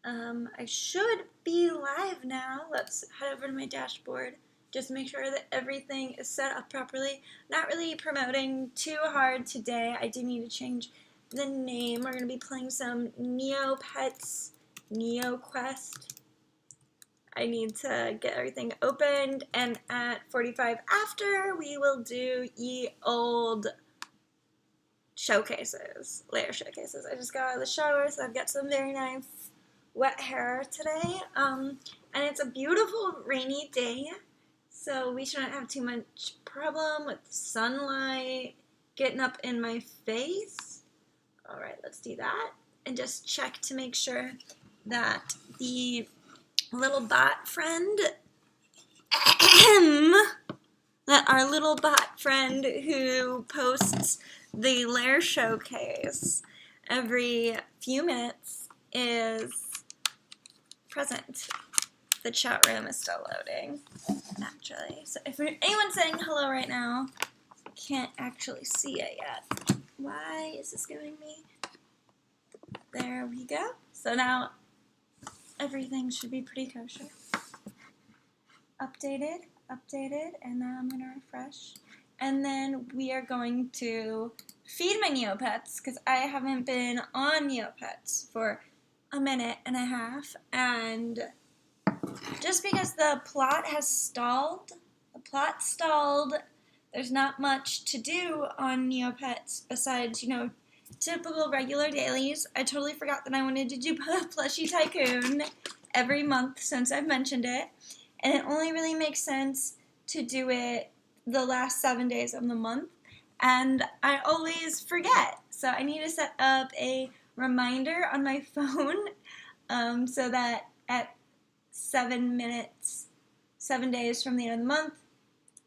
I should be live now. Let's head over to my dashboard. Just make sure that everything is set up properly. Not really promoting too hard today. I do need to change the name. We're going to be playing some Neopets NeoQuest. I need to get everything opened, and at 45 after, we will do ye old showcases, layer showcases. I just got out of the shower, so I've got some very nice wet hair today, and it's a beautiful rainy day, so we shouldn't have too much problem with sunlight getting up in my face. All right, let's do that, and just check to make sure that the little bot friend, that our little bot friend who posts the lair showcase every few minutes is present. The chat room is still loading, actually. So if anyone's saying hello right now, I can't actually see it yet. Why is this giving me? There we go. So now everything should be pretty kosher. Updated, and now I'm going to refresh. And then we are going to feed my Neopets, because I haven't been on Neopets for a minute and a half, and just because the plot has stalled, there's not much to do on Neopets besides, typical regular dailies. I totally forgot that I wanted to do Plushie Tycoon every month since I've mentioned it, and it only really makes sense to do it the last 7 days of the month, and I always forget, so I need to set up a reminder on my phone so that at 7 days from the end of the month,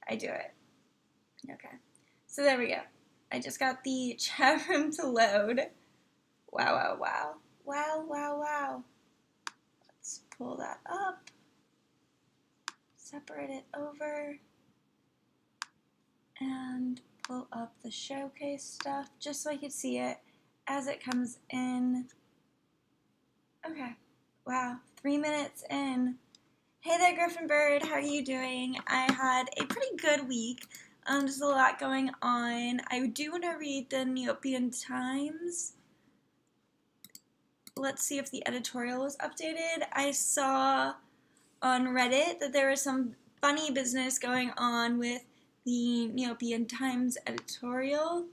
I do it. Okay, so there we go. I just got the chat room to load. Wow. Let's pull that up, separate it over, and pull up the showcase stuff just so I could see it as it comes in. Okay, wow, 3 minutes in. Hey there, Griffin Bird, how are you doing? I had a pretty good week. There's a lot going on. I do want to read the Neopian Times. Let's see if the editorial was updated. I saw on Reddit that there was some funny business going on with the Neopian Times editorial,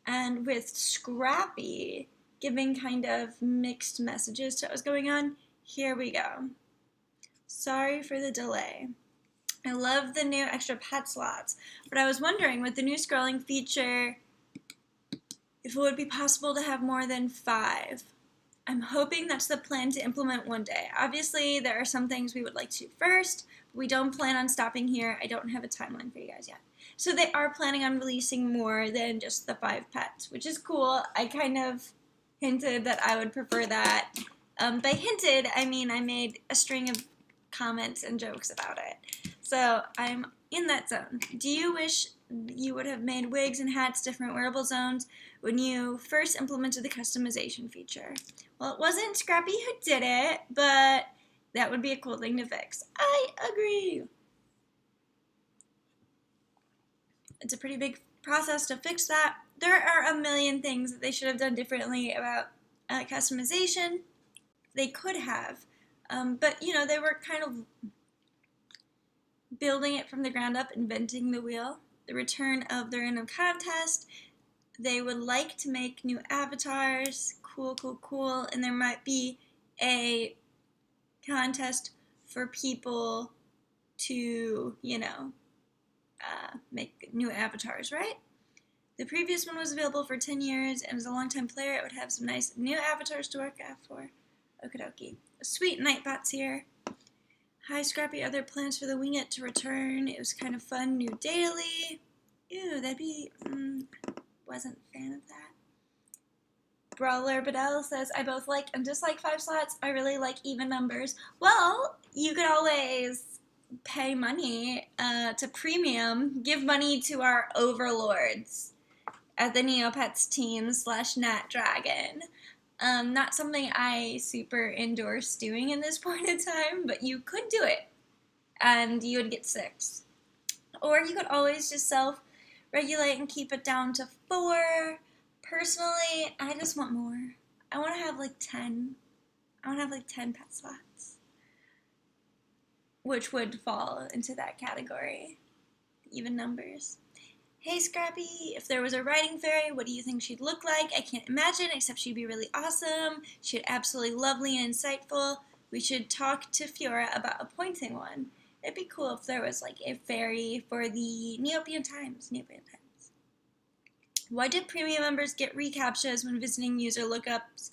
and with Scrappy giving kind of mixed messages to what was going on. Here we go. Sorry for the delay. I love the new extra pet slots, but I was wondering with the new scrolling feature if it would be possible to have more than 5. I'm hoping that's the plan to implement one day. Obviously, there are some things we would like to do first, but we don't plan on stopping here. I don't have a timeline for you guys yet. So they are planning on releasing more than just the 5 pets, which is cool. I kind of hinted that I would prefer that. By hinted, I mean I made a string of comments and jokes about it. So I'm in that zone. Do you wish you would have made wigs and hats different wearable zones when you first implemented the customization feature? Well, it wasn't Scrappy who did it, but that would be a cool thing to fix. I agree. It's a pretty big process to fix that. There are a million things that they should have done differently about customization. They could have, but they were kind of building it from the ground up, inventing the wheel. The return of the random contest. They would like to make new avatars. Cool. And there might be a contest for people to, make new avatars, right? The previous one was available for 10 years, and as a longtime player, it would have some nice new avatars to work out for. Okie dokie. Sweet Nightbot's here. Hi, Scrappy. Are there plans for the Wing It to return? It was kind of fun. New daily. Ew, that'd be... wasn't a fan of that. Brawler Badell says, I both like and dislike 5 slots. I really like even numbers. Well, you could always pay money to premium. Give money to our overlords at the Neopets team /NatDragon. Not something I super endorse doing in this point in time, but you could do it, and you would get 6. Or you could always just self-regulate and keep it down to 4. Personally, I just want more. I want to have like 10. I want to have like 10 pet slots, which would fall into that category. Even numbers. Hey Scrappy, if there was a writing fairy, what do you think she'd look like? I can't imagine, except she'd be really awesome. She'd absolutely lovely and insightful. We should talk to Fiora about appointing one. It'd be cool if there was like a fairy for the Neopian Times. Why do premium members get reCAPTCHAs when visiting user lookups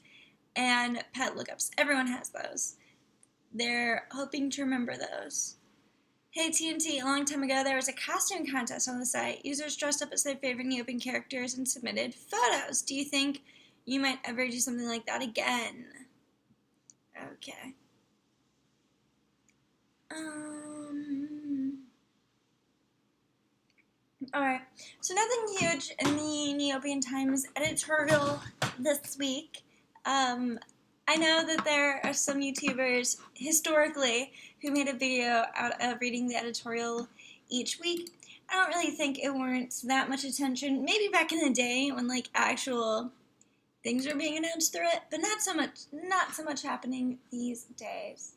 and pet lookups? Everyone has those. They're hoping to remember those. Hey TNT, a long time ago there was a costume contest on the site. Users dressed up as their favorite Neopian characters and submitted photos. Do you think you might ever do something like that again? Okay. Alright, so nothing huge in the Neopian Times editorial this week. I know that there are some YouTubers historically who made a video out of reading the editorial each week. I don't really think it warrants that much attention. Maybe back in the day when like actual things were being announced through it, but not so much happening these days.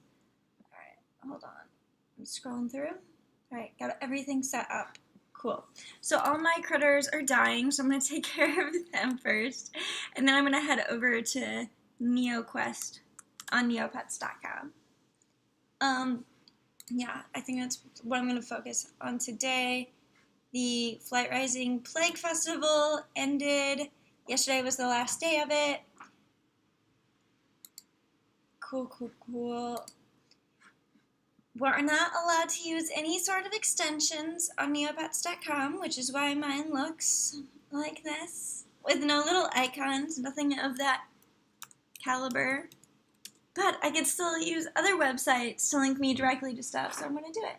Alright, hold on. I'm scrolling through. Alright, got everything set up. Cool. So all my critters are dying, so I'm going to take care of them first. And then I'm going to head over to NeoQuest on neopets.com. Yeah, I think that's what I'm going to focus on today. The Flight Rising Plague Festival ended. Yesterday was the last day of it. Cool. We're not allowed to use any sort of extensions on neopets.com, which is why mine looks like this, with no little icons, nothing of that caliber. But I could still use other websites to link me directly to stuff, so I'm going to do it.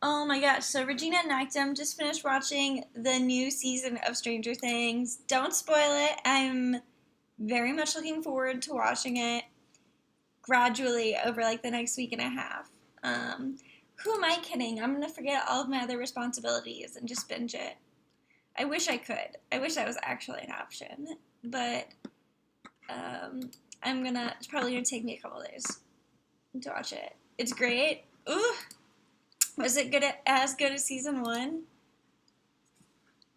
Oh my gosh, so Regina and Nactum just finished watching the new season of Stranger Things. Don't spoil it. I'm very much looking forward to watching it gradually over like the next week and a half. Who am I kidding? I'm going to forget all of my other responsibilities and just binge it. I wish I could. I wish that was actually an option. But it's probably going to take me a couple days to watch it. It's great. Ooh! Was it as good as season 1?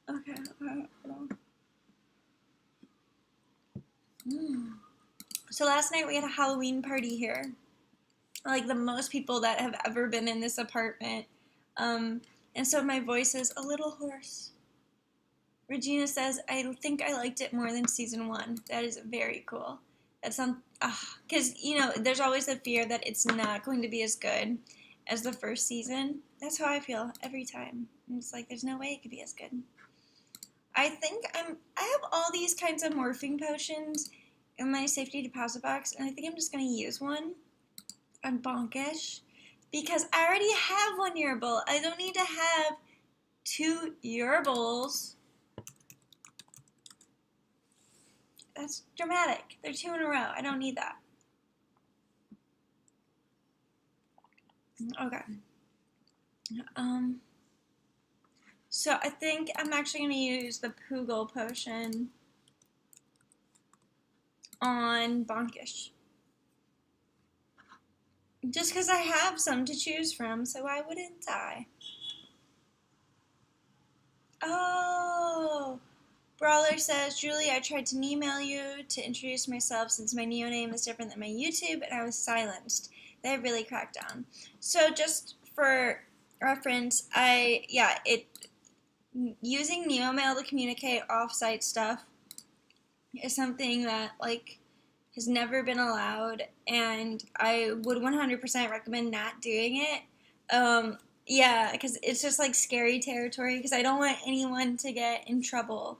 Okay. So last night we had a Halloween party here. Like the most people that have ever been in this apartment. And so my voice is a little hoarse. Regina says, I think I liked it more than season 1. That is very cool. That's because, there's always the fear that it's not going to be as good as the first season. That's how I feel every time. It's like, there's no way it could be as good. I think I have all these kinds of morphing potions in my safety deposit box, and I think I'm just going to use one on Bonkish, because I already have 1 Yearable. I don't need to have 2 Yearables. That's dramatic. They're 2 in a row. I don't need that. Okay. So I think I'm actually going to use the Poogle potion on Bonkish. Just because I have some to choose from, so why wouldn't I? Oh! Brawler says, Julie, I tried to email you to introduce myself since my Neo name is different than my YouTube, and I was silenced. They have really cracked down. So just for reference, using NeoMail to communicate off-site stuff is something that, has never been allowed, and I would 100% recommend not doing it. Because it's just, scary territory, because I don't want anyone to get in trouble.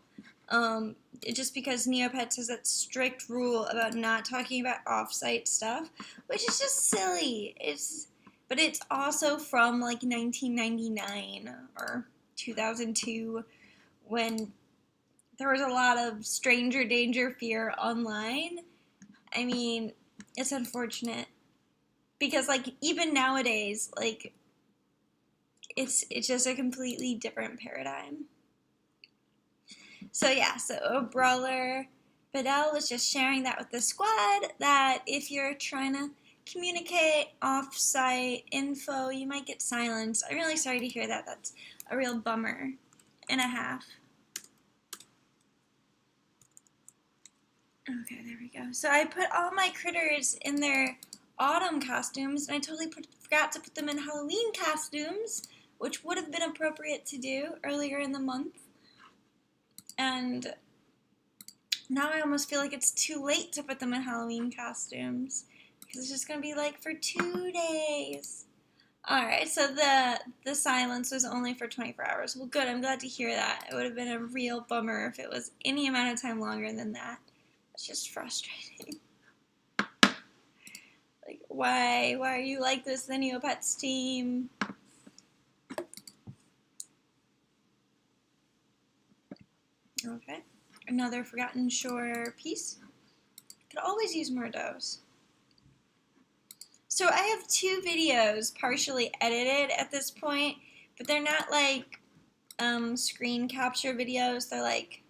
Just because Neopets has that strict rule about not talking about off-site stuff, which is just silly. But it's also from, 1999 or 2002, when there was a lot of stranger danger fear online, I mean, it's unfortunate because like even nowadays, like it's just a completely different paradigm. So yeah, so a brawler. Badell was just sharing that with the squad that if you're trying to communicate off-site info, you might get silenced. I'm really sorry to hear that. That's a real bummer and a half. Okay, there we go. So I put all my critters in their autumn costumes, and I totally forgot to put them in Halloween costumes, which would have been appropriate to do earlier in the month. And now I almost feel like it's too late to put them in Halloween costumes because it's just going to be like for 2 days. Alright, so the silence was only for 24 hours. Well, good. I'm glad to hear that. It would have been a real bummer if it was any amount of time longer than that. It's just frustrating. Like, why are you like this, the Neopets team? Okay. Another Forgotten Shore piece. Could always use more doughs. So I have 2 videos partially edited at this point, but they're not like screen capture videos. They're like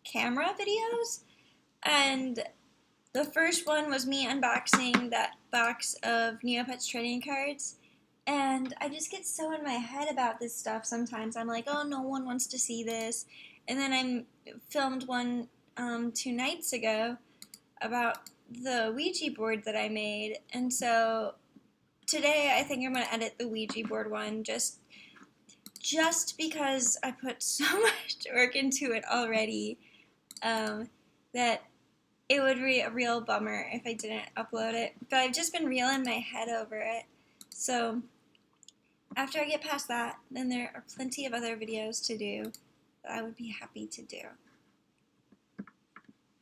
camera videos. And the first one was me unboxing that box of Neopets trading cards. And I just get so in my head about this stuff sometimes. I'm like, oh, no one wants to see this. And then I filmed one 2 nights ago about the Ouija board that I made. And so today I think I'm going to edit the Ouija board one just because I put so much work into it already that it would be a real bummer if I didn't upload it. But I've just been reeling my head over it. So after I get past that, then there are plenty of other videos to do that I would be happy to do.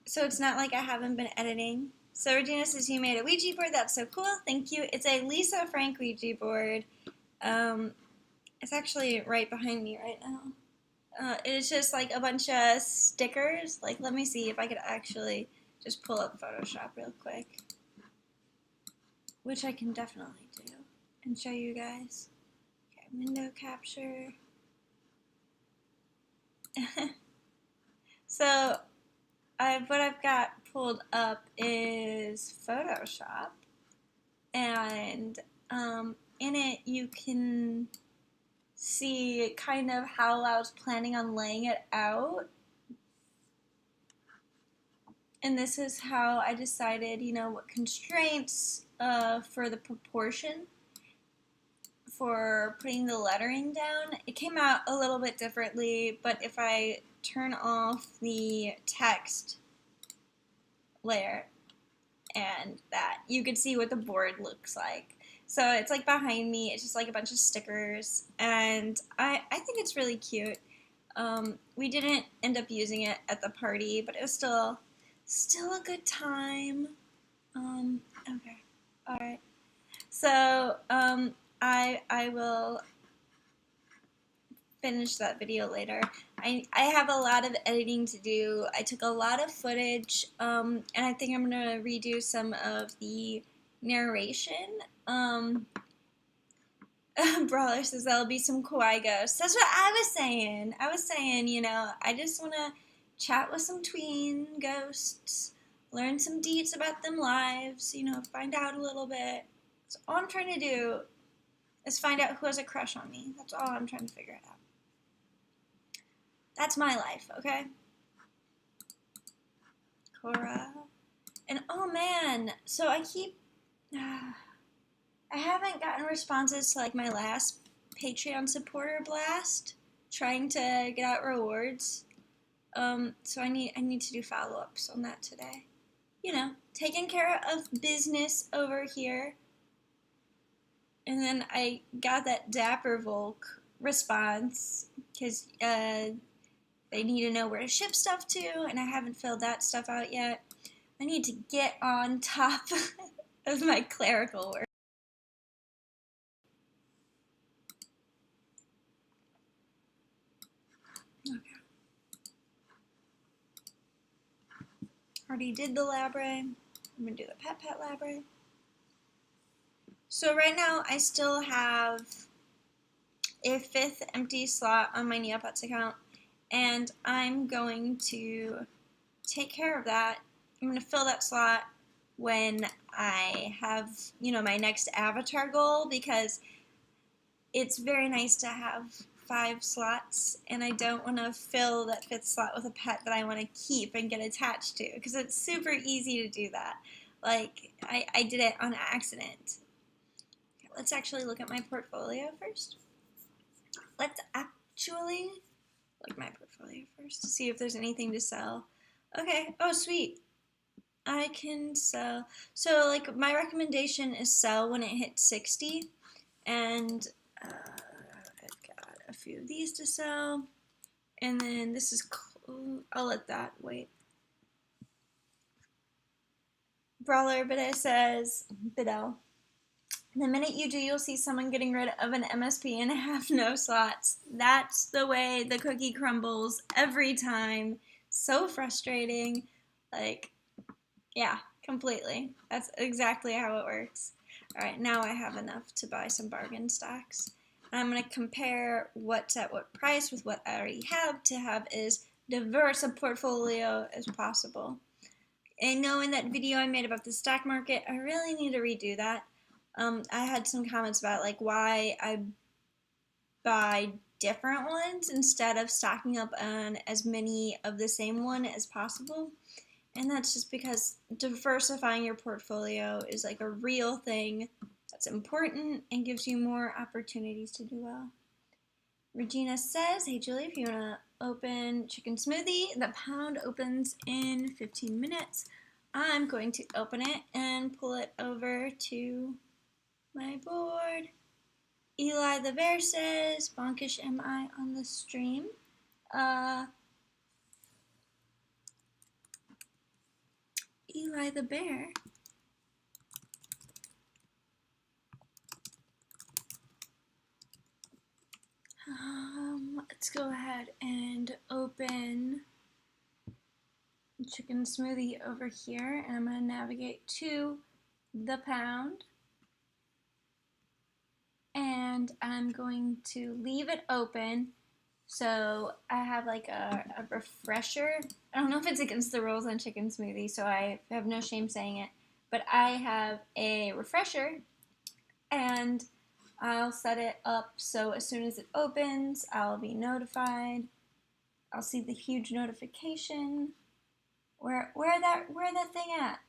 So it's not like I haven't been editing. So Regina says you made a Ouija board. That's so cool. Thank you. It's a Lisa Frank Ouija board. It's actually right behind me right now. It's just like a bunch of stickers. Like, let me see if I could actually just pull up Photoshop real quick. Which I can definitely do and show you guys. Okay, window capture. So what I've got pulled up is Photoshop, and in it you can see kind of how I was planning on laying it out. And this is how I decided, you know, what constraints for the proportion for putting the lettering down. It came out a little bit differently, but if I turn off the text layer and that, you could see what the board looks like. So it's like behind me, it's just like a bunch of stickers, and I think it's really cute. We didn't end up using it at the party, but it was still a good time. Okay, alright. So, I will finish that video later. I have a lot of editing to do. I took a lot of footage, and I think I'm going to redo some of the narration. Brawler says there'll be some kawaii ghosts. That's what I was saying. I was saying, you know, I just want to chat with some tween ghosts, learn some deets about them lives, you know, find out a little bit. So all I'm trying to do is find out who has a crush on me. That's all I'm trying to figure out. That's my life, okay? Cora. And oh man, so I haven't gotten responses to like my last Patreon supporter blast, trying to get out rewards. So I need to do follow-ups on that today. You know, taking care of business over here. And then I got that Dapper Volk response because they need to know where to ship stuff to, and I haven't filled that stuff out yet. I need to get on top of my clerical work. Okay. Already did the lab ray. I'm gonna do the pet library. So right now I still have a 5th empty slot on my Neopets account, and I'm going to take care of that. I'm going to fill that slot when I have, my next avatar goal, because it's very nice to have 5 slots, and I don't want to fill that 5th slot with a pet that I want to keep and get attached to, because it's super easy to do that. Like, I did it on accident. Okay, let's actually look at my portfolio first. Let's actually look at my portfolio first to see if there's anything to sell. Okay, oh sweet. I can sell. So like my recommendation is sell when it hits 60, and I've got a few of these to sell, and then this is, I'll let that wait. Brawler, but it says Bidell. The minute you do, you'll see someone getting rid of an MSP and have no slots. That's the way the cookie crumbles every time. So frustrating. Like, yeah, completely. That's exactly how it works. Alright, now I have enough to buy some bargain stocks. I'm going to compare what's at what price with what I already have to have as diverse a portfolio as possible. I know in that video I made about the stock market, I really need to redo that. I had some comments about like why I buy different ones instead of stocking up on as many of the same one as possible. And that's just because diversifying your portfolio is like a real thing that's important and gives you more opportunities to do well. Regina says, hey Julie, if you want to open chicken smoothie, the pound opens in 15 minutes. I'm going to open it and pull it over to my board. Eli the Bear says, bonkish am I on the stream? Eli the Bear. Let's go ahead and open chicken smoothie over here, and I'm going to navigate to the pound, and I'm going to leave it open. So I have like a refresher. I don't know if it's against the rules on chicken smoothie, so I have no shame saying it, but I have a refresher, and I'll set it up so as soon as it opens, I'll be notified. I'll see the huge notification. Where that thing at?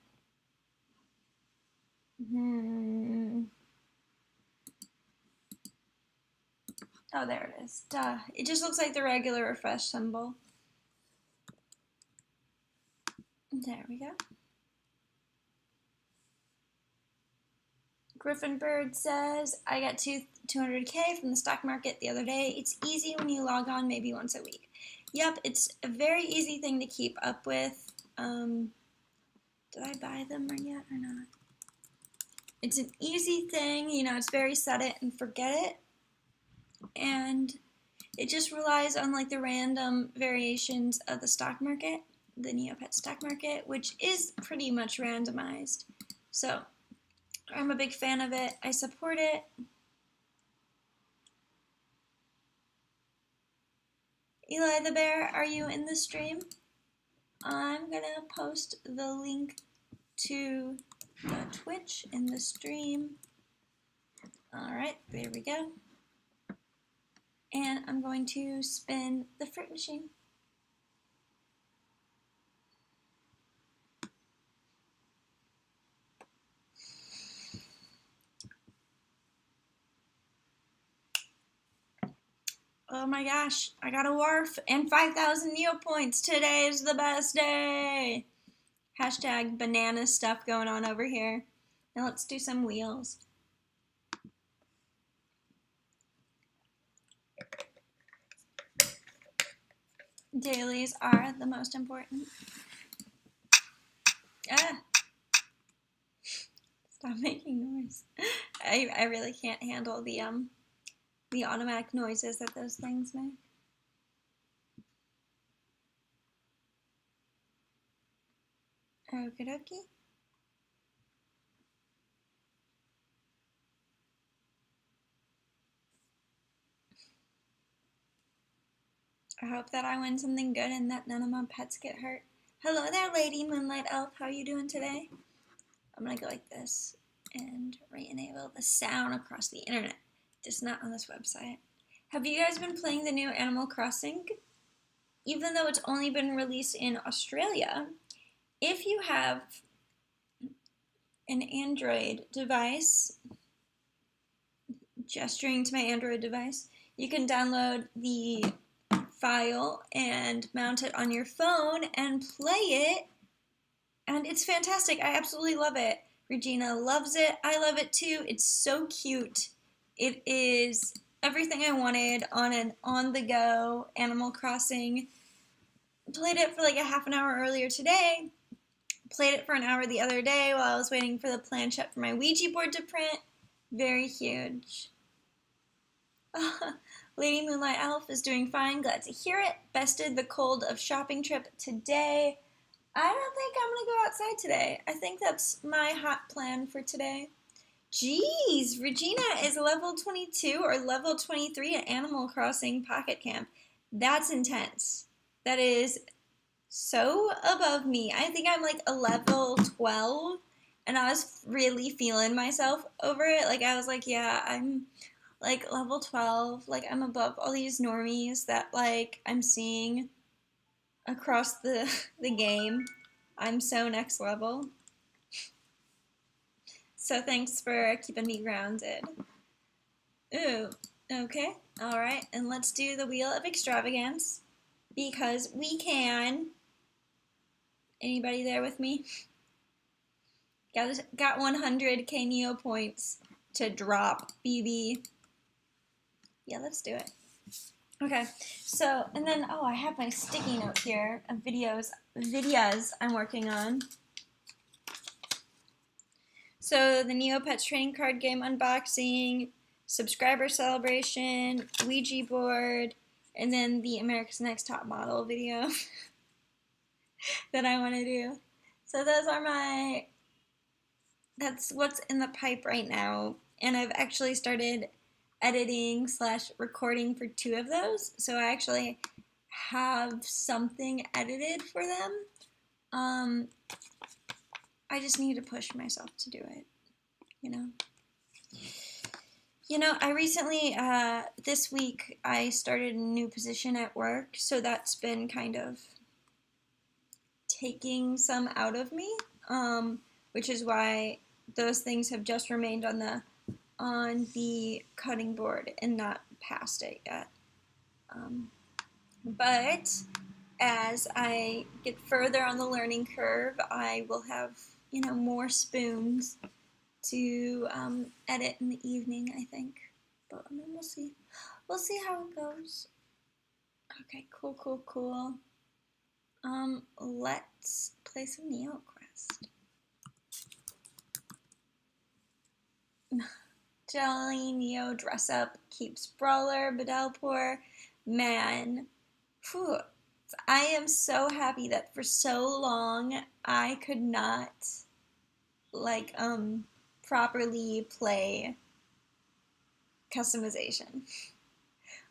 Oh, there it is. Duh. It just looks like the regular refresh symbol. There we go. Griffin Bird says, I got 200K from the stock market the other day. It's easy when you log on maybe once a week. Yep, it's a very easy thing to keep up with. Did I buy them yet or not? It's an easy thing, it's very set it and forget it. And it just relies on like the random variations of the stock market, the Neopet stock market, which is pretty much randomized. So I'm a big fan of it. I support it. Eli the Bear, are you in the stream? I'm gonna post the link to the Twitch in the stream. Alright, there we go. And I'm going to spin the fruit machine. Oh my gosh, I got a wharf and 5,000 Neo points. Today is the best day. Hashtag banana stuff going on over here. Now let's do some wheels. Dailies are the most important. Ah! Stop making noise. I really can't handle the automatic noises that those things make. Okie dokie. I hope that I win something good and that none of my pets get hurt. Hello there, Lady Moonlight Elf. How are you doing today? I'm gonna go like this and re-enable the sound across the internet, just not on this website. Have you guys been playing the new Animal Crossing? Even though it's only been released in Australia, if you have an Android device, gesturing to my Android device, you can download the file and mount it on your phone and play it, and it's fantastic. I absolutely love it. Regina loves it. I love it too. It's so cute. It is everything I wanted on an on-the-go Animal Crossing. Played it for like a half an hour earlier today. Played it for an hour the other day while I was waiting for the planchette for my Ouija board to print. Very huge. Lady Moonlight Elf is doing fine. Glad to hear it. Bested the cold of shopping trip today. I don't think I'm going to go outside today. I think that's my hot plan for today. Jeez, Regina is level 22 or level 23 at Animal Crossing Pocket Camp. That's intense. That is so above me. I think I'm like a level 12, and I was really feeling myself over it. Like, I was like, yeah, I'm like level 12. Like, I'm above all these normies that like I'm seeing across the game. I'm so next level. So thanks for keeping me grounded. Ooh, okay, all right, and let's do the Wheel of Extravagance because we can. Anybody there with me? Got 100k Neo points to drop, BB. Yeah, let's do it. Okay, so, and then, oh, I have my sticky note here of videos I'm working on. So, the Neopets trading card game unboxing, subscriber celebration, Ouija board, and then the America's Next Top Model video that I want to do. So those are that's what's in the pipe right now. And I've actually started editing / recording for 2 of those. So I actually have something edited for them. I just need to push myself to do it, you know. You know, I recently, this week, I started a new position at work, so that's been kind of taking some out of me, which is why those things have just remained on the cutting board and not past it yet. But as I get further on the learning curve, I will have, you know, more spoons to edit in the evening, I think. But I mean, we'll see. We'll see how it goes. Okay, cool. Let's play some NeoQuest. Jelly, Neo, dress up, keeps brawler, Bedelpour. Man, whew. I am so happy that for so long I could not like properly play customization.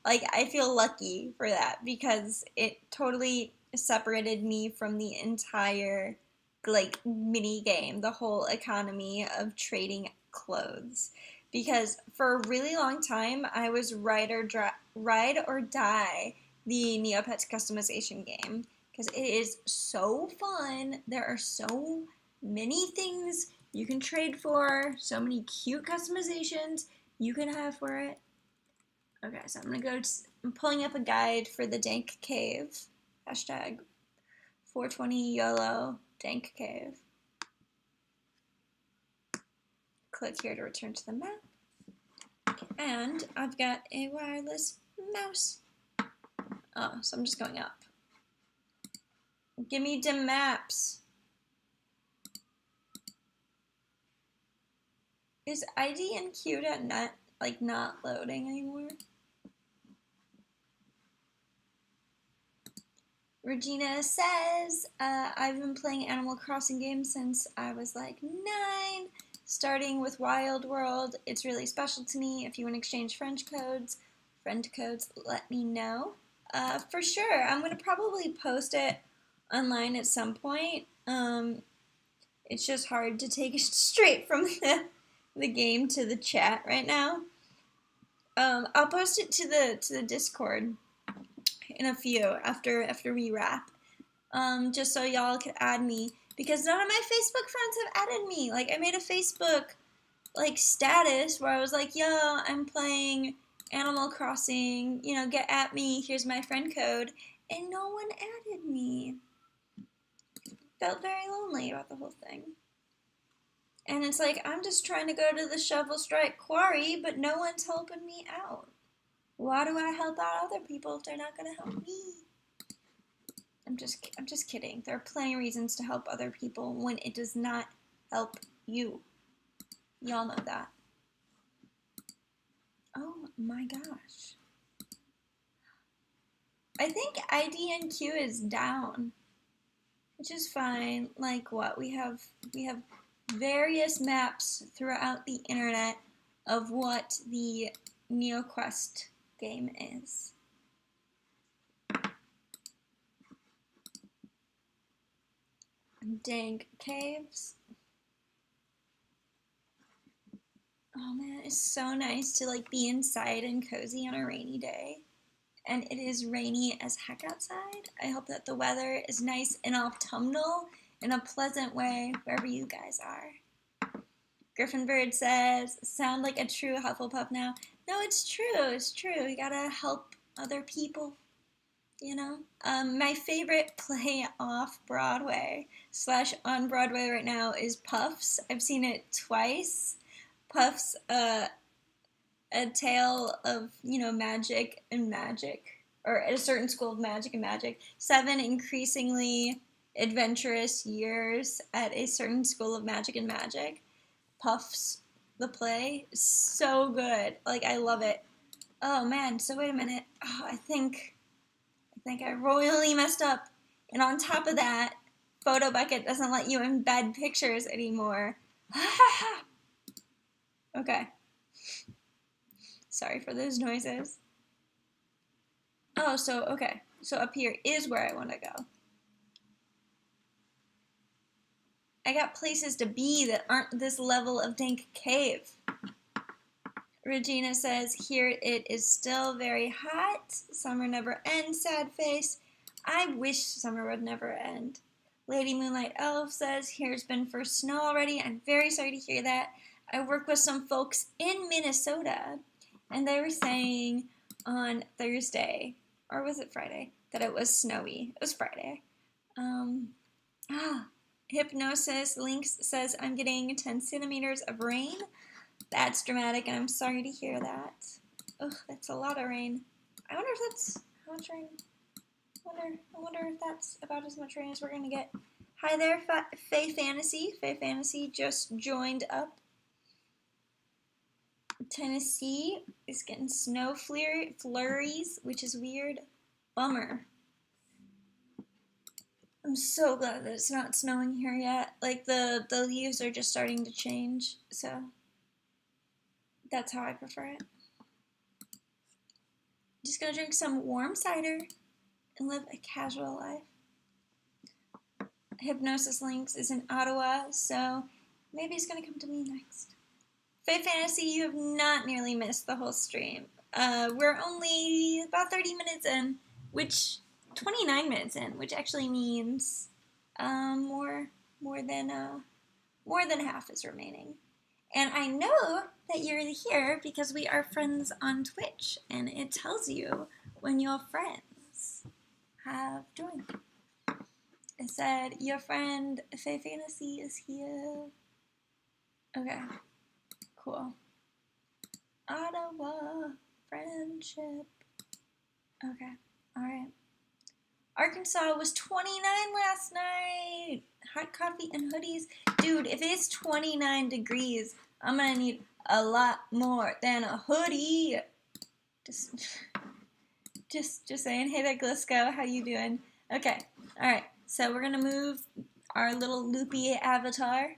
Like, I feel lucky for that because it totally separated me from the entire like mini game, the whole economy of trading clothes. Because for a really long time I was ride or die the Neopets customization game because it is so fun. There are so many things you can trade for, so many cute customizations you can have for it. Okay, so I'm pulling up a guide for the Dank Cave. Hashtag 420 YOLO Dank Cave. Click here to return to the map. And I've got a wireless mouse. Oh, so I'm just going up. Give me the maps. Is ID and Q.net like not loading anymore? Regina says, I've been playing Animal Crossing games since I was like 9, starting with Wild World. It's really special to me. If you want to exchange friend codes, let me know. For sure. I'm gonna probably post it online at some point. It's just hard to take it straight from the game to the chat right now. I'll post it to the Discord in a few after we wrap. Just so y'all could add me, because none of my Facebook friends have added me. Like, I made a Facebook like status where I was like, yo, I'm playing Animal Crossing, you know, get at me, here's my friend code, and no one added me. Felt very lonely about the whole thing. And it's like, I'm just trying to go to the Shovel Strike Quarry, but no one's helping me out. Why do I help out other people if they're not gonna help me? I'm just kidding. There are plenty of reasons to help other people when it does not help you. Y'all know that. Oh my gosh. I think IDNQ is down, which is fine. Like what? We have various maps throughout the internet of what the NeoQuest game is. Dank caves. Oh man, it's so nice to like be inside and cozy on a rainy day. And it is rainy as heck outside. I hope that the weather is nice and autumnal in a pleasant way wherever you guys are. Griffinbird says, sound like a true Hufflepuff now. No, it's true. It's true. You gotta help other people, you know? My favorite play off-Broadway / on Broadway right now is Puffs. I've seen it twice. Puffs, a tale of, you know, magic and magic, or at a certain school of magic and magic. 7 increasingly adventurous years at a certain school of magic and magic. Puffs, the play, is so good. Like, I love it. Oh man, so wait a minute. Oh, I think I royally messed up. And on top of that, Photo Bucket doesn't let you embed pictures anymore. Okay. Sorry for those noises. Oh, okay. So up here is where I want to go. I got places to be that aren't this level of dank cave. Regina says, here it is still very hot. Summer never ends, sad face. I wish summer would never end. Lady Moonlight Elf says, here's been first snow already. I'm very sorry to hear that. I work with some folks in Minnesota, and they were saying on Thursday, or was it Friday, that it was snowy. It was Friday. Hypnosis Links says, I'm getting 10 centimeters of rain. That's dramatic, and I'm sorry to hear that. Ugh, that's a lot of rain. I wonder if that's how much rain. I wonder if that's about as much rain as we're gonna get. Hi there, Faye Fantasy. Faye Fantasy just joined up. Tennessee is getting snow flurries, which is weird. Bummer. I'm so glad that it's not snowing here yet. Like, the leaves are just starting to change, so that's how I prefer it. Just gonna drink some warm cider and live a casual life. Hypnosis Links is in Ottawa, so maybe he's gonna come to me next. Faye Fantasy, you have not nearly missed the whole stream. We're only about 30 minutes in, 29 minutes in, which actually means more than half is remaining. And I know that you're here because we are friends on Twitch, and it tells you when your friends have joined. It said, your friend Faye Fantasy is here. Okay, cool. Ottawa, friendship. Okay, alright. Arkansas was 29 last night. Hot coffee and hoodies. Dude, if it's 29 degrees, I'm gonna need a lot more than a hoodie. Just saying. Hey there, Glisco. How you doing? Okay. All right. So we're gonna move our little loopy avatar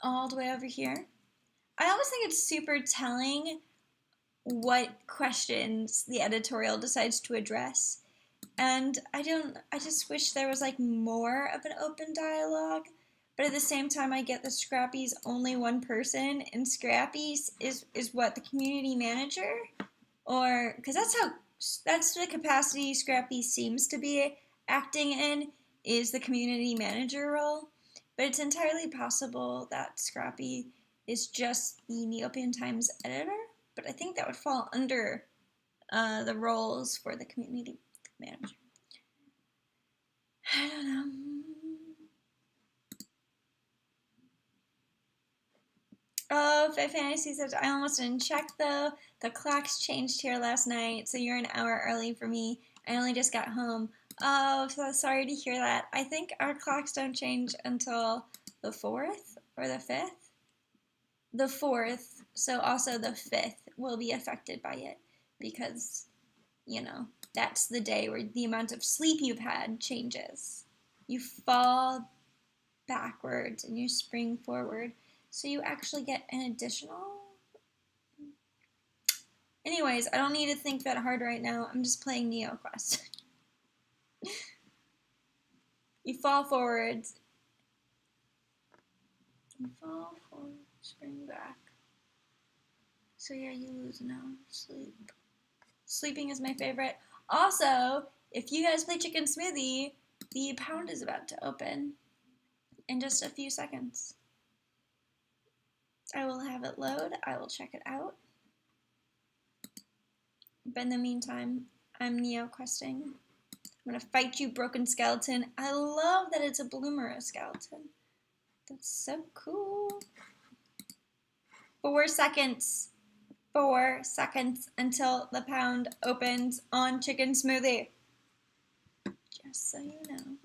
all the way over here. I always think it's super telling what questions the editorial decides to address. And I just wish there was like more of an open dialogue. But at the same time, I get that Scrappy's only one person, and Scrappy's is what, the community manager? Or, because that's the capacity Scrappy seems to be acting in, is the community manager role. But it's entirely possible that Scrappy is just the Neopian Times editor. But I think that would fall under the roles for the community manager. I don't know. Oh, Fit Fantasy says, I almost didn't check though. The clocks changed here last night, so you're an hour early for me. I only just got home. Oh, so sorry to hear that. I think our clocks don't change until the 4th or the 5th. The 4th, so also the 5th will be affected by it because, you know, that's the day where the amount of sleep you've had changes. You fall backwards and you spring forward, so you actually get an additional. Anyways, I don't need to think that hard right now. I'm just playing NeoQuest. You fall forwards. You fall forward, spring back. So yeah, you lose an hour of sleep. Sleeping is my favorite. Also, if you guys play Chicken Smoothie, the pound is about to open in just a few seconds. I will have it load. I will check it out. But in the meantime, I'm NeoQuesting. I'm gonna fight you, Broken Skeleton. I love that it's a Bloomer skeleton. That's so cool. 4 seconds. 4 seconds until the pound opens on Chicken Smoothie. Just so you know.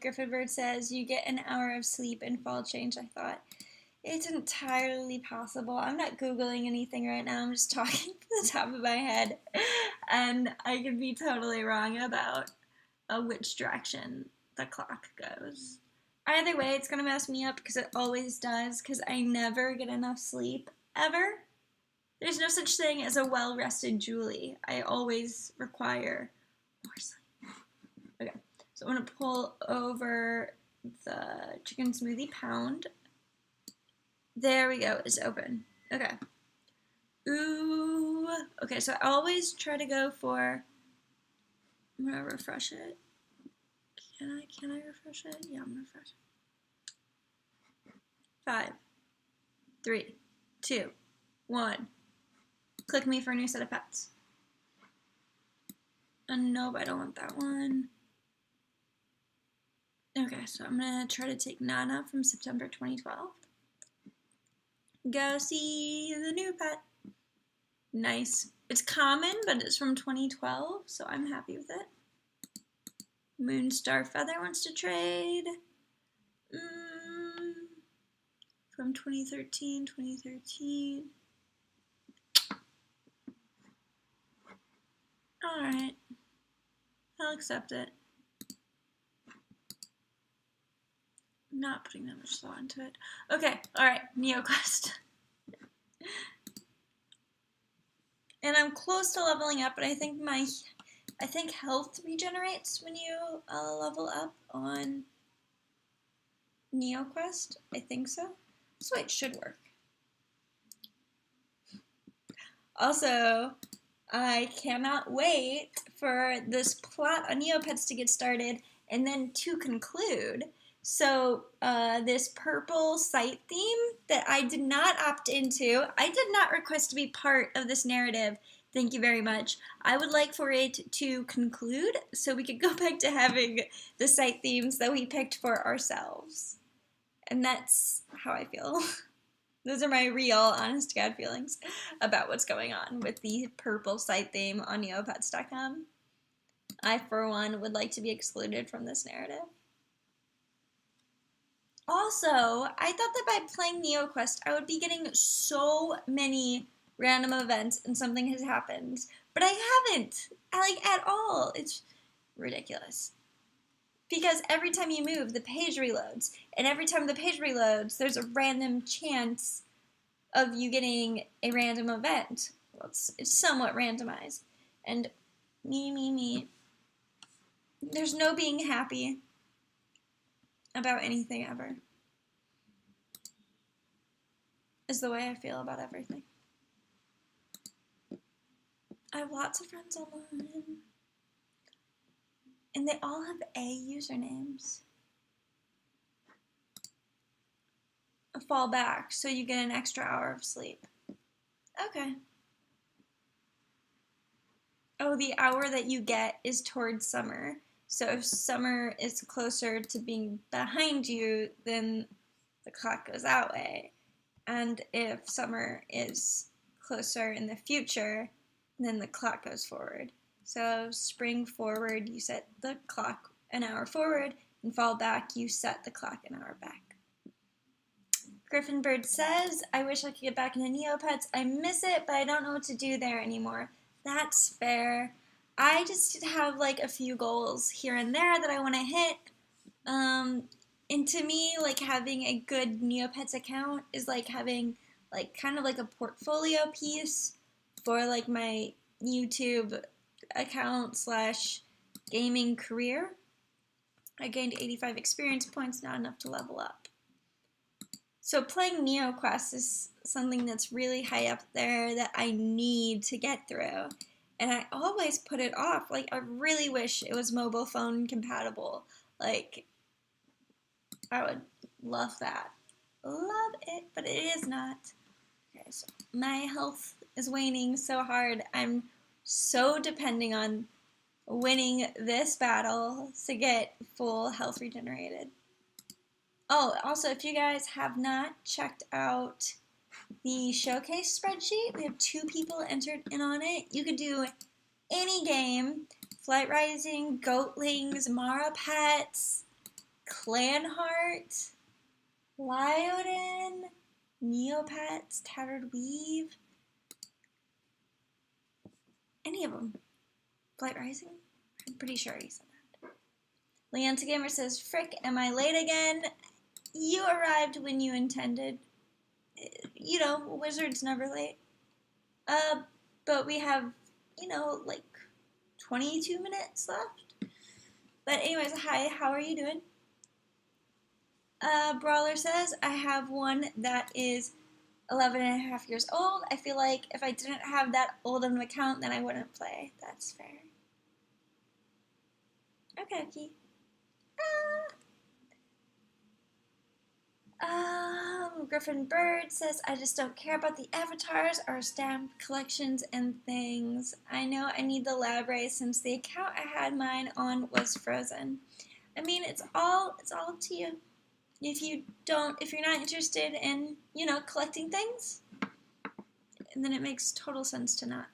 Griffin Bird says, you get an hour of sleep and fall change, I thought. It's entirely possible. I'm not Googling anything right now. I'm just talking from the top of my head. And I could be totally wrong about which direction the clock goes. Either way, it's going to mess me up because it always does, because I never get enough sleep, ever. There's no such thing as a well-rested Julie. I always require more sleep. Okay, so I'm going to pull over the Chicken Smoothie pound. There we go, it's open. Okay. Ooh. Okay, so I always try to go for, I'm gonna refresh it. Can I refresh it? Yeah, I'm gonna refresh it. 5, 3, 2, 1. Click me for a new set of pets. Nope, I don't want that one. Okay, so I'm gonna try to take Nana from September 2012. Go see the new pet. Nice. It's common, but it's from 2012, so I'm happy with it. Moonstar Feather wants to trade. From 2013. Alright. I'll accept it. Not putting that much thought into it. Okay, alright, NeoQuest. And I'm close to leveling up, but I think health regenerates when you level up on NeoQuest. I think so. So it should work. Also, I cannot wait for this plot on Neopets to get started and then to conclude. So this purple site theme that I did not opt into, I did not request to be part of this narrative. Thank you very much. I would like for it to conclude so we could go back to having the site themes that we picked for ourselves. And that's how I feel. Those are my real, honest to God feelings about what's going on with the purple site theme on neopets.com. I, for one, would like to be excluded from this narrative. Also, I thought that by playing NeoQuest, I would be getting so many random events and something has happened. but I haven't, like, at all. It's ridiculous. Because every time you move, the page reloads. And every time the page reloads, there's a random chance of you getting a random event. Well, it's somewhat randomized. And me. There's no being happy about anything ever. Is the way I feel about everything. I have lots of friends online. And they all have A usernames. Fall back, so you get an extra hour of sleep. Okay. Oh, the hour that you get is towards summer. So if summer is closer to being behind you, then the clock goes that way. And if summer is closer in the future, then the clock goes forward. So spring forward, you set the clock an hour forward, and fall back, you set the clock an hour back. Griffin Bird says, I wish I could get back into Neopets. I miss it, but I don't know what to do there anymore. That's fair. I just have like a few goals here and there that I want to hit. And to me, like having a good Neopets account is like having like kind of like a portfolio piece for like my YouTube account / gaming career. I gained 85 experience points, not enough to level up. So playing NeoQuest is something that's really high up there that I need to get through. And I always put it off. Like, I really wish it was mobile phone compatible. Like, I would love that. Love it, but it is not. Okay, so my health is waning so hard. I'm so depending on winning this battle to get full health regenerated. Oh, also, if you guys have not checked out the showcase spreadsheet, we have 2 people entered in on it. You could do any game, Flight Rising, Goatlings, Mara Pets, Clan Heart, Lioden, Neopets, Tattered Weave, any of them. Flight Rising? I'm pretty sure he said that. Leanta Gamer says, frick, am I late again? You arrived when you intended. You know, wizard's never late. But we have, you know, like 22 minutes left. But anyways, hi, how are you doing? Brawler says, I have one that is 11 and a half years old. I feel like if I didn't have that old of an account, then I wouldn't play. That's fair. Okay. Griffin Bird says, I just don't care about the avatars or stamp collections and things. I know I need the lab ray since the account I had mine on was frozen. I mean, it's all up to you. If you're not interested in, you know, collecting things, then it makes total sense to not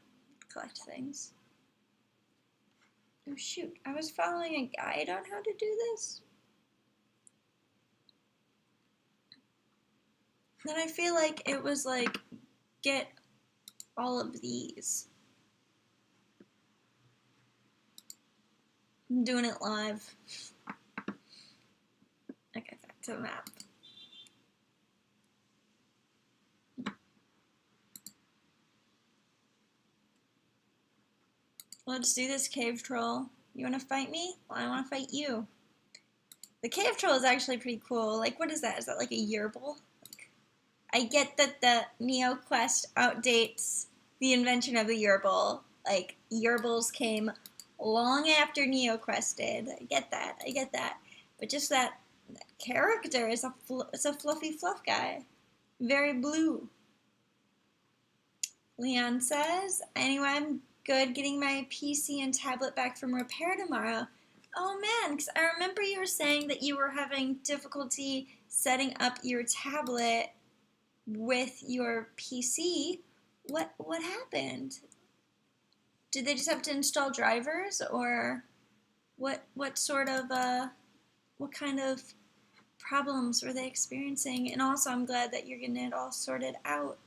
collect things. Oh shoot, I was following a guide on how to do this. Then I feel like it was like, get all of these. I'm doing it live. Okay, back to the map. Let's do this, cave troll. You want to fight me? Well, I want to fight you. The cave troll is actually pretty cool. Like, what is that? Is that like a yearbowl? I get that the NeoQuest outdates the invention of the yearbowl. Like, yearbowls came long after NeoQuest did. I get that. But just that character is it's a fluffy fluff guy. Very blue. Leon says, anyway, I'm good getting my PC and tablet back from repair tomorrow. Oh man, because I remember you were saying that you were having difficulty setting up your tablet with your PC. What happened? Did they just have to install drivers, or what kind of problems were they experiencing? And also, I'm glad that you're getting it all sorted out.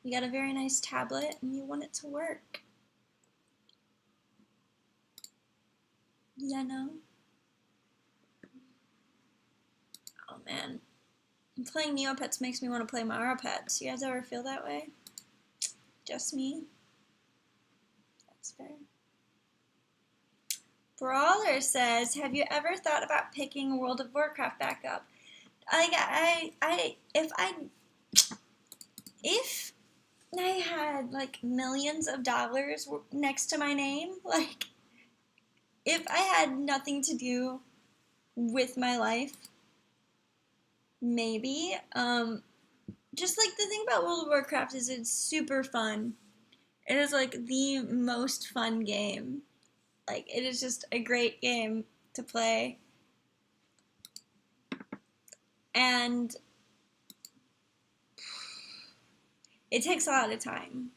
You got a very nice tablet and you want it to work. Yeah, no. Oh man. Playing Neopets makes me want to play Maropets. You guys ever feel that way? Just me? That's fair. Brawler says, have you ever thought about picking World of Warcraft back up? If I had like millions of dollars next to my name, like if I had nothing to do with my life, maybe. Just like the thing about World of Warcraft is it's super fun. It is like the most fun game. Like it is just a great game to play. And it takes a lot of time.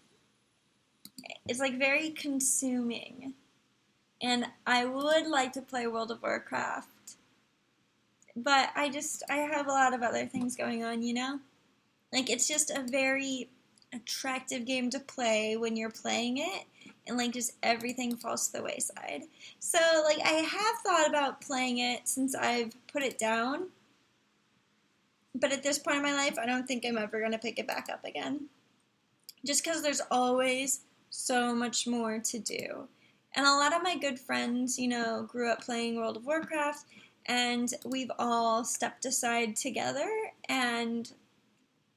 It's like very consuming. And I would like to play World of Warcraft. But I have a lot of other things going on, you know? Like it's just a very attractive game to play when you're playing it, and like just everything falls to the wayside. So like I have thought about playing it since I've put it down, but at this point in my life I don't think I'm ever going to pick it back up again, just because there's always so much more to do. And a lot of my good friends, you know, grew up playing World of Warcraft, and we've all stepped aside together and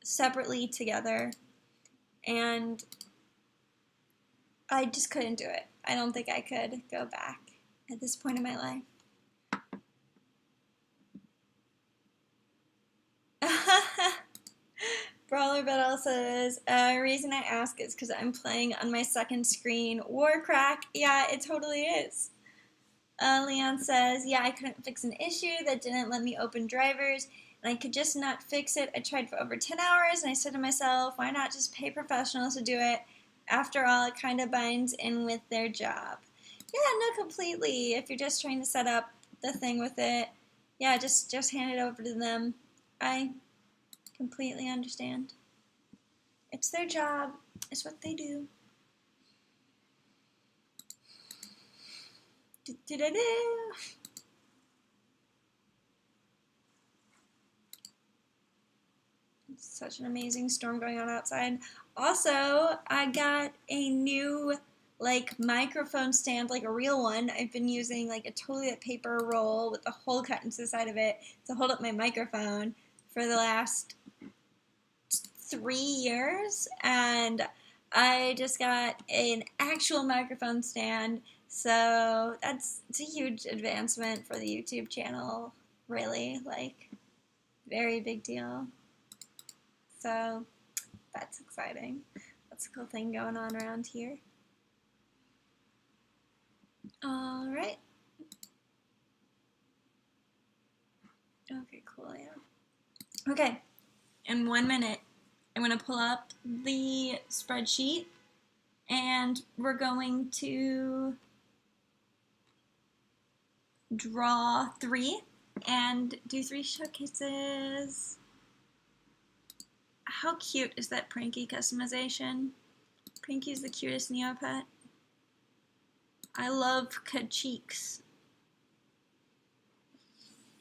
separately together, and I just couldn't do it. I don't think I could go back at this point in my life. Brawler Battle says, reason I ask is because I'm playing on my second screen. Warcrack, yeah, it totally is. Leon says, yeah, I couldn't fix an issue that didn't let me open drivers, and I could just not fix it. I tried for over 10 hours, and I said to myself, why not just pay professionals to do it? After all, it kind of binds in with their job. Yeah, no, completely. If you're just trying to set up the thing with it, yeah, just hand it over to them. I completely understand. It's their job. It's what they do. Such an amazing storm going on outside. Also, I got a new like microphone stand, like a real one. I've been using like a toilet paper roll with a hole cut into the side of it to hold up my microphone for the last 3 years, and I just got an actual microphone stand. So it's a huge advancement for the YouTube channel, really, like very big deal. So that's exciting. That's a cool thing going on around here. All right. Okay, cool, yeah. Okay, in 1 minute, I'm going to pull up the spreadsheet, and we're going to draw 3 and do 3 showcases. How cute is that Pranky customization? Pranky's the cutest Neopet. I love cheeks.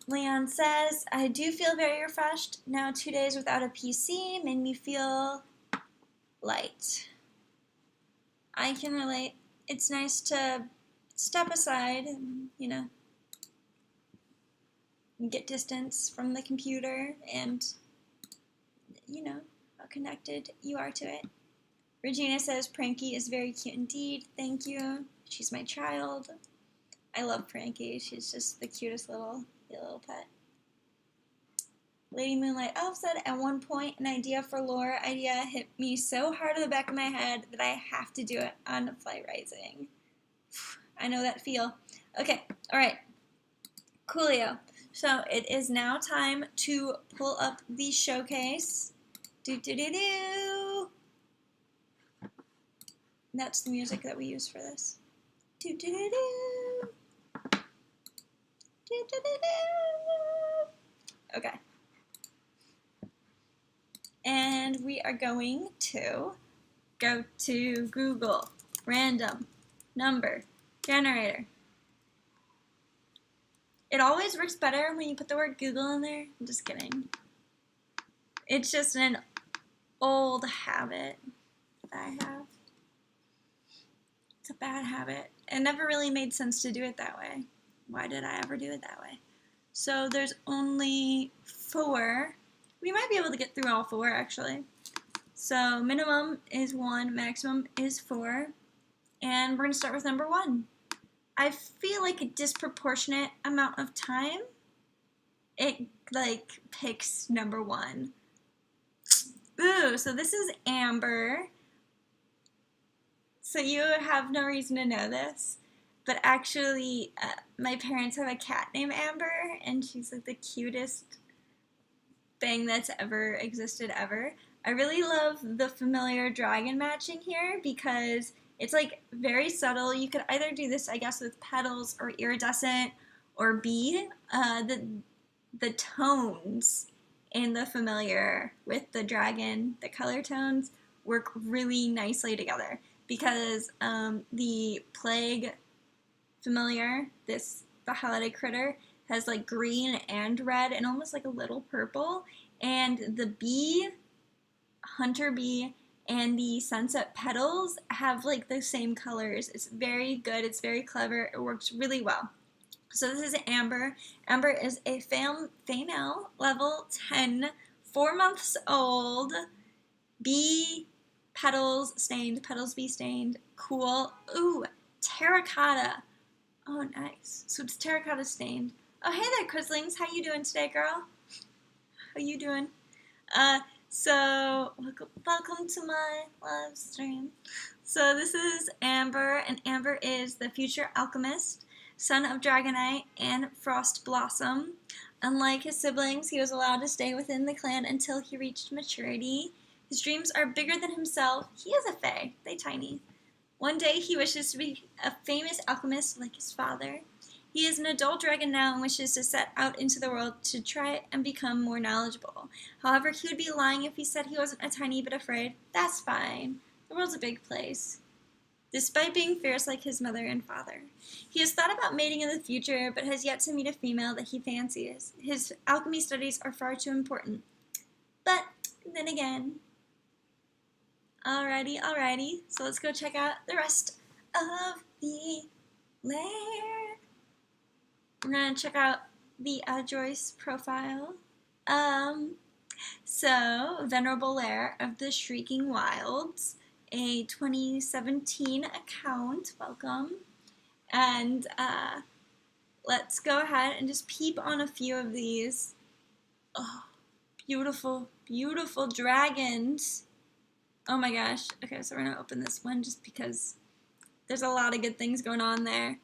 Leon says, I do feel very refreshed. Now 2 days without a PC made me feel light. I can relate. It's nice to step aside and, you know, get distance from the computer and, you know, how connected you are to it. Regina says, Pranky is very cute indeed. Thank you. She's my child. I love Pranky. She's just the cutest little pet. Lady Moonlight Elf said, at one point, an idea for lore idea hit me so hard in the back of my head that I have to do it on Flight Rising. I know that feel. Okay, all right. Coolio. So it is now time to pull up the showcase. Do-do-do-do. That's the music that we use for this. Do-do-do-do. Do-do-do-do. Okay. And we are going to go to Google, random number generator. It always works better when you put the word Google in there. I'm just kidding. It's just an old habit that I have. It's a bad habit. It never really made sense to do it that way. Why did I ever do it that way? So there's only 4. We might be able to get through all 4 actually. So minimum is 1, maximum is 4. And we're going to start with number 1. I feel like a disproportionate amount of time it like picks number 1. Ooh, so this is Amber. So you have no reason to know this, but actually my parents have a cat named Amber, and she's like the cutest thing that's ever existed ever. I really love the familiar dragon matching here because it's like very subtle. You could either do this, I guess, with petals or iridescent or bead. The tones in the familiar with the dragon, the color tones, work really nicely together because the plague familiar, the highlighted critter, has like green and red and almost like a little purple, and the bee, hunter bee, and the sunset petals have like the same colors. It's very good. It's very clever. It works really well. So this is Amber. Amber is a female, level 10, 4 months old, bee petals stained, petals bee stained. Cool. Ooh, terracotta. Oh, nice. So it's terracotta stained. Oh, hey there, Quislings. How you doing today, girl? How you doing? So welcome to my live stream. So this is Amber, and Amber is the future alchemist, son of Dragonite and Frost Blossom. Unlike his siblings, he was allowed to stay within the clan until he reached maturity. His dreams are bigger than himself. He is a fae. They tiny. One day he wishes to be a famous alchemist like his father. He is an adult dragon now and wishes to set out into the world to try and become more knowledgeable. However, he would be lying if he said he wasn't a tiny bit afraid. That's fine. The world's a big place. Despite being fierce like his mother and father. He has thought about mating in the future, but has yet to meet a female that he fancies. His alchemy studies are far too important. But then again, alrighty. So let's go check out the rest of the lair. We're gonna check out the Joyce profile. So Venerable Lair of the Shrieking Wilds, a 2017 account. Welcome. And let's go ahead and just peep on a few of these. Oh, beautiful, beautiful dragons. Oh my gosh. Okay, so we're gonna open this one just because there's a lot of good things going on there.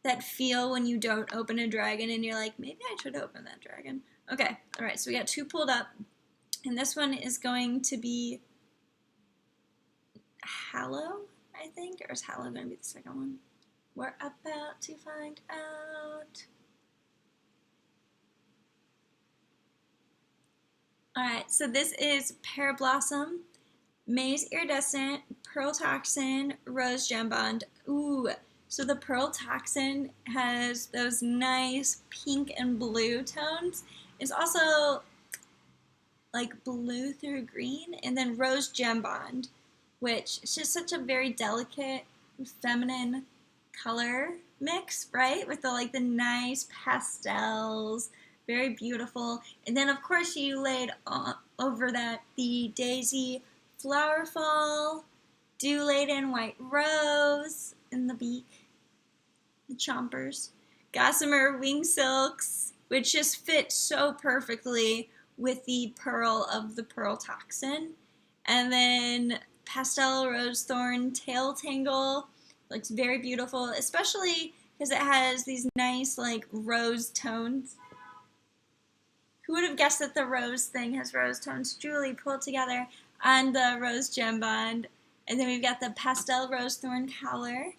That feel when you don't open a dragon and you're like, maybe I should open that dragon. Okay, alright, so we got 2 pulled up. And this one is going to be Hallow, I think? Or is Hallow going to be the second one? We're about to find out. Alright, so this is Parablossom, Maze Iridescent, Pearl Toxin, Rose Gem Bond. Ooh, so the Pearl Toxin has those nice pink and blue tones. It's also like blue through green, and then Rose Gem Bond, which is just such a very delicate, feminine color mix, right? With the nice pastels, very beautiful. And then of course you laid over that the Daisy Flowerfall, Dew Laden White Rose in the beak, the chompers, Gossamer Wing Silks, which just fit so perfectly with the pearl of the Pearl Toxin. And then Pastel Rose Thorn Tail Tangle looks very beautiful, especially because it has these nice rose tones. Who would have guessed that the rose thing has rose tones? Julie pulled together on the Rose Gem Bond. And then we've got the Pastel Rose Thorn Collar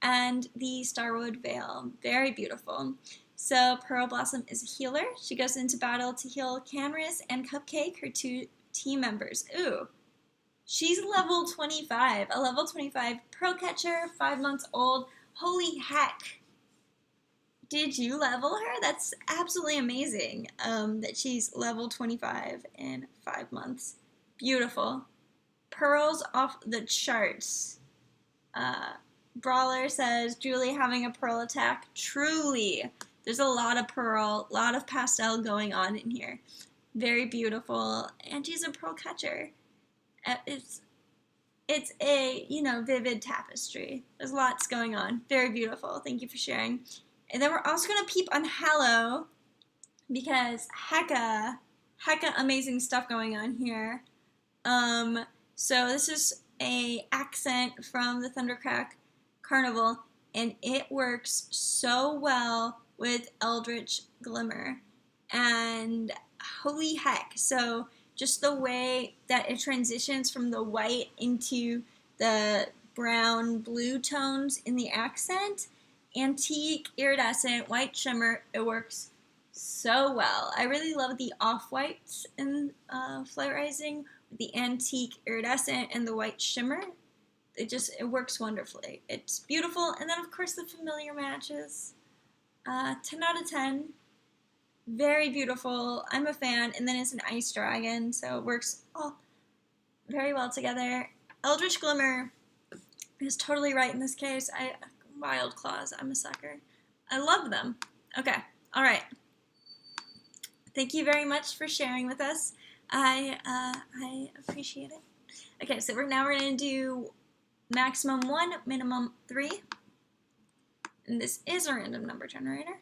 and the Starwood Veil. Very beautiful. So Pearl Blossom is a healer. She goes into battle to heal Camrys and Cupcake, her 2 team members. Ooh. She's level 25, a level 25 pearl catcher, 5 months old. Holy heck. Did you level her? That's absolutely amazing that she's level 25 in 5 months. Beautiful. Pearls off the charts. Brawler says, Julie having a pearl attack. Truly. There's a lot of pearl, a lot of pastel going on in here. Very beautiful. And she's a pearl catcher. It's a, vivid tapestry. There's lots going on. Very beautiful. Thank you for sharing. And then we're also going to peep on Hallow because hecka amazing stuff going on here. So this is a accent from the Thundercrack Carnival, and it works so well with Eldritch Glimmer. And holy heck, so just the way that it transitions from the white into the brown blue tones in the accent, antique, iridescent, white shimmer, it works so well. I really love the off-whites in Flight Rising, the antique iridescent and the white shimmer. It works wonderfully. It's beautiful. And then of course the familiar matches. 10 out of 10. Very beautiful. I'm a fan. And then it's an ice dragon, so it works all very well together. Eldritch Glimmer is totally right in this case. Wild Claws, I'm a sucker. I love them. Okay, all right. Thank you very much for sharing with us. I appreciate it. Okay, so we're going to do maximum 1, minimum 3. And this is a random number generator.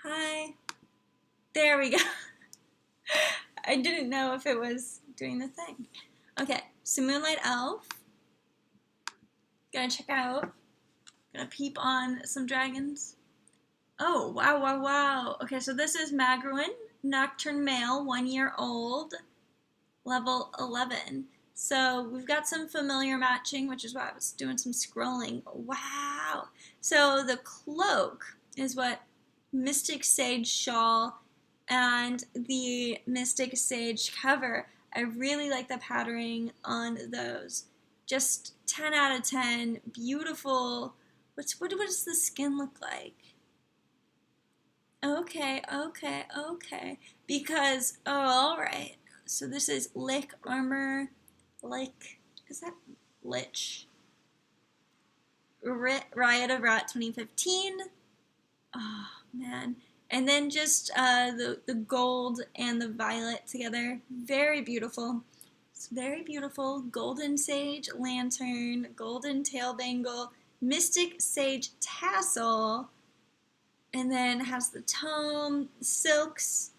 Hi. There we go. I didn't know if it was doing the thing. Okay, so Moonlight Elf. Gonna check out. Gonna peep on some dragons. Oh, wow. Okay, so this is Magruin, Nocturne Male, 1 year old, level 11. So we've got some familiar matching, which is why I was doing some scrolling. Wow. So the cloak is what Mystic Sage shawl and the Mystic Sage cover. I really like the patterning on those. Just 10 out of 10. Beautiful. What does the skin look like? Okay. Because, alright. So this is Lick Armor. Is that Lich? Riot of Rat 2015. Oh, man. And then just the gold and the violet together. Very beautiful. It's very beautiful. Golden Sage Lantern, Golden Tail Bangle, Mystic Sage Tassel, and then has the tome, silks,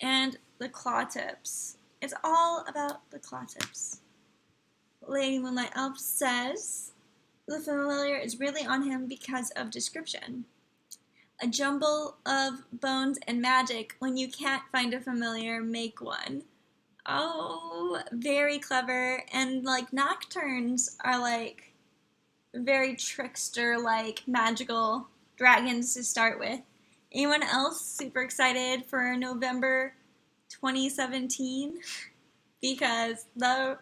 and the claw tips. It's all about the claw tips. Lady Moonlight Elf says, the familiar is really on him because of description. A jumble of bones and magic. When you can't find a familiar, make one. Oh, very clever. And like nocturnes are like very trickster, like magical dragons to start with. Anyone else super excited for November 2017? Because the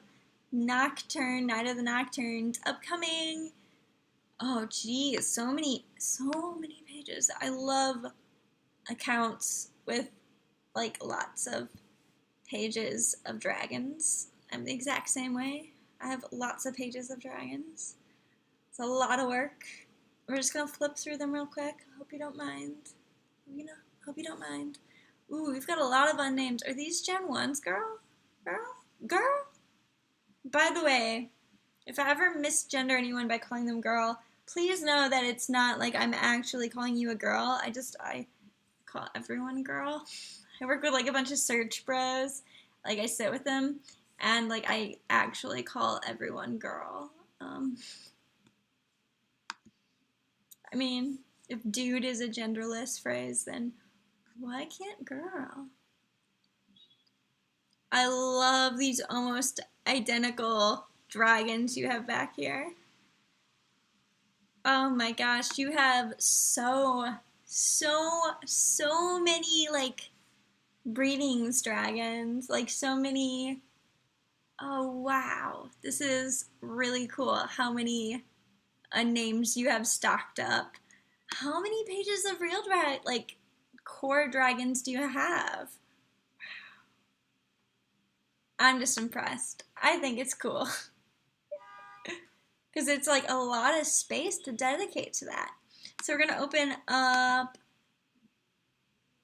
Nocturne, Night of the Nocturnes, upcoming. Oh geez, so many pages. I love accounts with like lots of pages of dragons. I'm the exact same way. I have lots of pages of dragons. It's a lot of work. We're just gonna flip through them real quick. Hope you don't mind. Hope you don't mind. Ooh, we've got a lot of unnamed. Are these Gen 1s, girl? Girl? By the way, if I ever misgender anyone by calling them girl, please know that it's not like I'm actually calling you a girl. I call everyone girl. I work with like a bunch of search bros. Like I sit with them and like I actually call everyone girl. I mean, if dude is a genderless phrase, then why can't girl? I love these almost identical dragons you have back here. Oh my gosh, you have so many like breedings dragons, like so many. Oh wow, this is really cool how many names you have stocked up. How many pages of real like core dragons do you have? I'm just impressed. I think it's cool because it's like a lot of space to dedicate to that. So we're gonna open up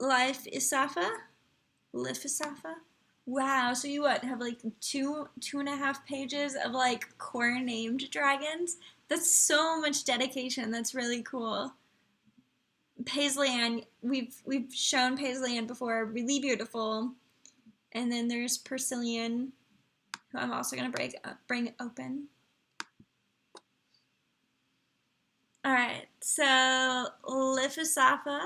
Life Isafa. Lifisafa. Wow, so you what have like two and a half pages of like core named dragons? That's so much dedication. That's really cool. Paisley Ann, we've shown Paisley Ann before, really beautiful. And then there's Persilian, who I'm also gonna bring open. Alright, so Lifisafa.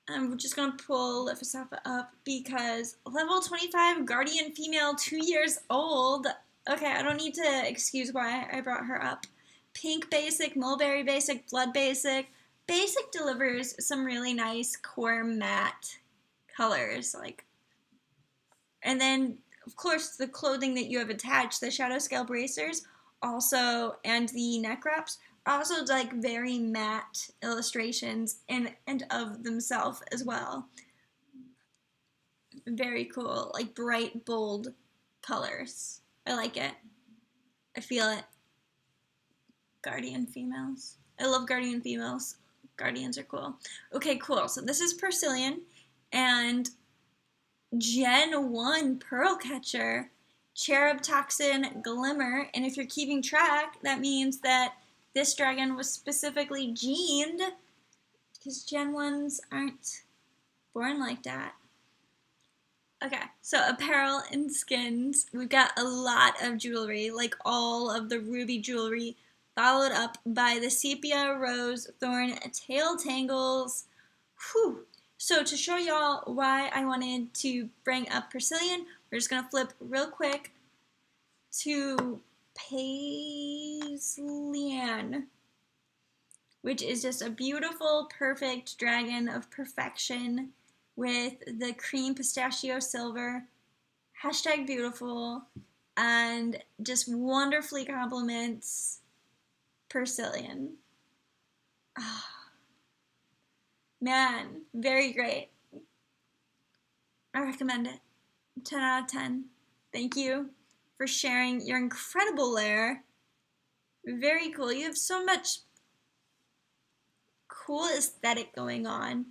I'm just going to pull Lifisafa up because level 25 Guardian Female, 2 years old. Okay, I don't need to excuse why I brought her up. Pink Basic, Mulberry Basic, Blood Basic. Basic delivers some really nice core matte colors. And then, of course, the clothing that you have attached, the Shadow Scale Bracers, also, and the neck wraps, also like very matte illustrations and of themselves as well. Very cool, like bright, bold colors. I like it. I feel it. Guardian females. I love guardian females. Guardians are cool. Okay, cool. So this is Persilian and Gen 1 Pearl Catcher, Cherub Toxin Glimmer, and if you're keeping track, that means that this dragon was specifically gened because Gen 1s aren't born like that. Okay, so apparel and skins. We've got a lot of jewelry, like all of the ruby jewelry, followed up by the sepia, rose, thorn, tail tangles. Whew. So to show y'all why I wanted to bring up Persilian, we're just going to flip real quick to Paisley, which is just a beautiful, perfect dragon of perfection with the cream pistachio silver, hashtag beautiful, and just wonderfully compliments Persilian. Oh, man, very great. I recommend it. 10 out of 10. Thank you for sharing your incredible lair. Very cool. You have so much cool aesthetic going on,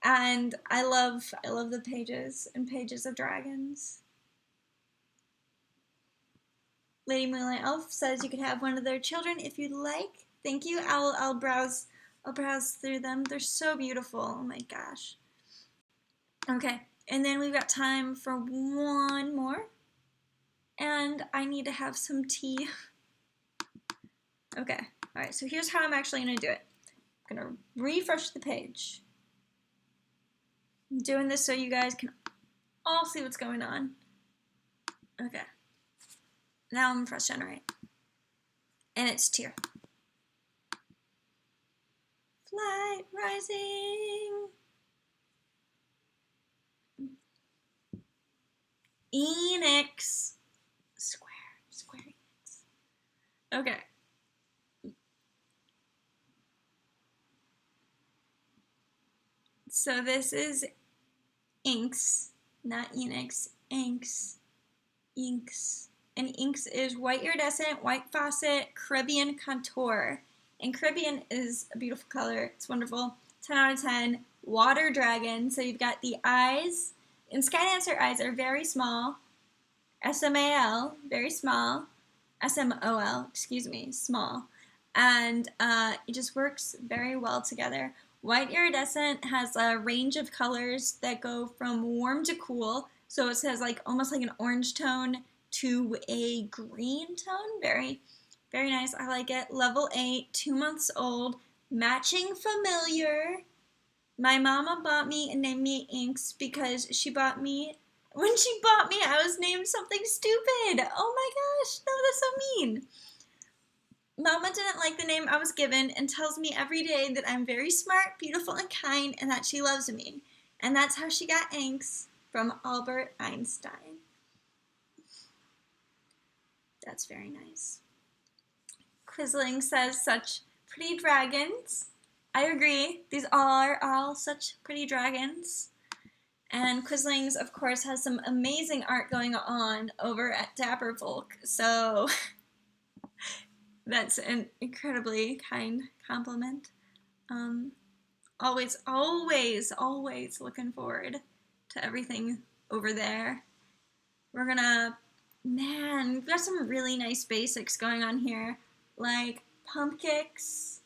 and I love the pages and pages of dragons. Lady Moonlight Elf says you can have one of their children if you'd like. Thank you. I'll browse through them. They're so beautiful. Oh my gosh. Okay, and then we've got time for one more, and I need to have some tea. Okay. All right. So here's how I'm actually gonna do it. I'm gonna refresh the page. I'm doing this so you guys can all see what's going on. Okay. Now I'm gonna press generate. And it's tier. Flight rising. Enix. Square Enix. Okay. So this is Inks, not Enix. Inks. And Inks is white iridescent, white faucet, Caribbean contour. And Caribbean is a beautiful color. It's wonderful. 10 out of 10. Water dragon. So you've got the eyes. And Skydancer eyes are very small. SMAL, very small. SMOL, excuse me, small. And it just works very well together. White iridescent has a range of colors that go from warm to cool. So it says like almost like an orange tone to a green tone. Very, very nice. I like it. Level 8, 2 months old. Matching familiar. My mama bought me and named me Inks because when she bought me, I was named something stupid. Oh my gosh, no, that's so mean. Mama didn't like the name I was given and tells me every day that I'm very smart, beautiful, and kind, and that she loves me. And that's how she got Inks. from Albert Einstein. That's very nice. Quisling says, such pretty dragons. I agree. These are all such pretty dragons. And Quislings, of course, has some amazing art going on over at Dapper Folk. So that's an incredibly kind compliment. Always looking forward to everything over there. We're gonna, man, we've got some really nice basics going on here, like pump kicks,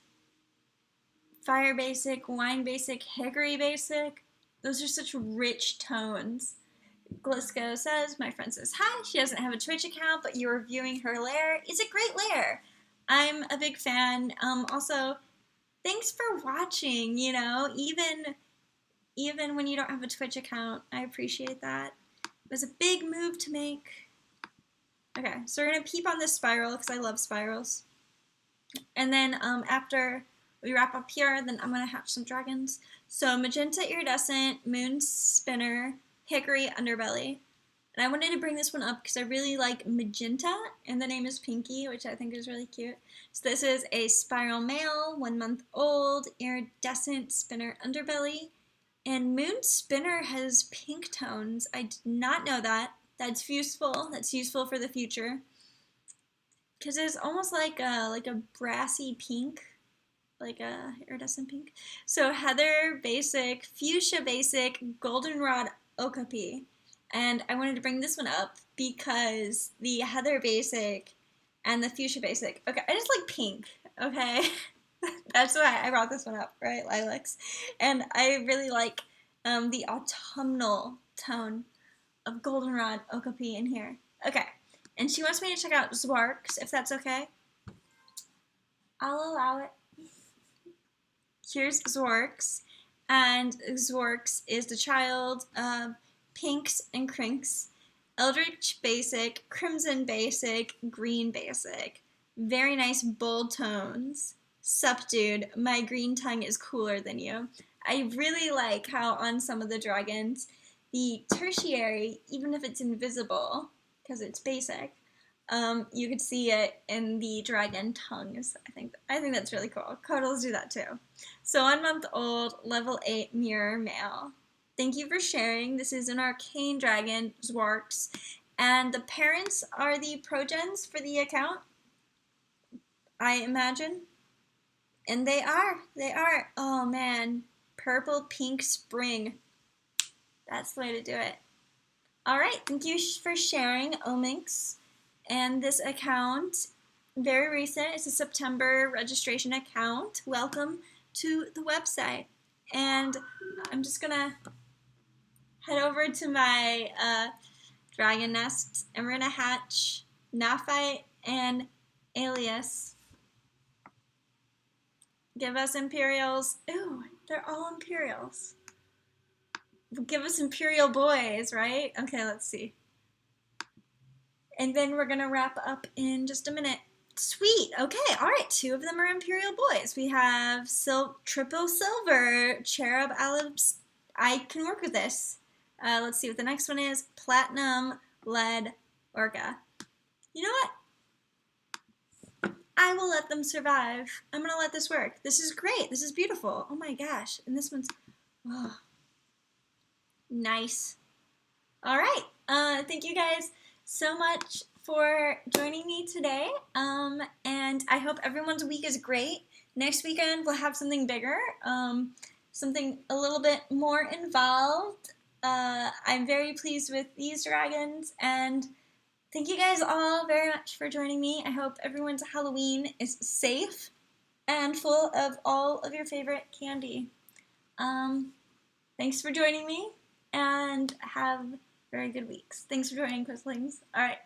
fire basic, wine basic, hickory basic. Those are such rich tones. Glisco says, my friend says hi. She doesn't have a Twitch account, but you are viewing her lair. It's a great lair. I'm a big fan. Also, thanks for watching, you know, even when you don't have a Twitch account. I appreciate that. It was a big move to make. Okay, so we're going to peep on this spiral because I love spirals. And then after we wrap up here, then I'm going to hatch some dragons. So magenta iridescent, moon spinner, hickory underbelly. And I wanted to bring this one up because I really like magenta, and the name is Pinky, which I think is really cute. So this is a spiral male, 1 month old, iridescent spinner underbelly. And moon spinner has pink tones. I did not know that. That's useful. That's useful for the future. Because it's almost like a brassy pink, like a iridescent pink. So heather basic, fuchsia basic, goldenrod okapi. And I wanted to bring this one up because the heather basic and the fuchsia basic. Okay, I just like pink, okay? That's why I brought this one up, right? Lilacs. And I really like the autumnal tone of goldenrod okapi in here. Okay, and she wants me to check out Zwarks, if that's okay. I'll allow it. Here's Zwarks, and Zwarks is the child of Pinks and Crinks, Eldritch Basic, Crimson Basic, Green Basic. Very nice bold tones. Sup, dude, my green tongue is cooler than you. I really like how on some of the dragons, the tertiary, even if it's invisible, because it's basic, you could see it in the dragon tongues. I think that's really cool. Codals do that too. So 1 month old, level 8 mirror male. Thank you for sharing. This is an arcane dragon, Zwarks, and the parents are the progens for the account, I imagine. And they are. Oh man, purple pink spring. That's the way to do it. All right, thank you for sharing, Ominx. And this account, very recent, it's a September registration account. Welcome to the website. And I'm just gonna head over to my dragon nest, and we're gonna hatch Naphite and Alias. Give us Imperials. Ooh, they're all Imperials. Give us Imperial boys, right? Okay, let's see. And then we're going to wrap up in just a minute. Sweet. Okay, all right. 2 of them are Imperial boys. We have triple silver, cherub alibs. I can work with this. Let's see what the next one is. Platinum, lead, orca. You know what? I will let them survive. I'm going to let this work. This is great. This is beautiful. Oh my gosh. And this one's, oh, nice. All right. Thank you guys so much for joining me today. And I hope everyone's week is great. Next weekend we'll have something bigger, something a little bit more involved. I'm very pleased with these dragons, and thank you guys all very much for joining me. I hope everyone's Halloween is safe and full of all of your favorite candy. Thanks for joining me, and have very good weeks. Thanks for joining, Quislings. All right.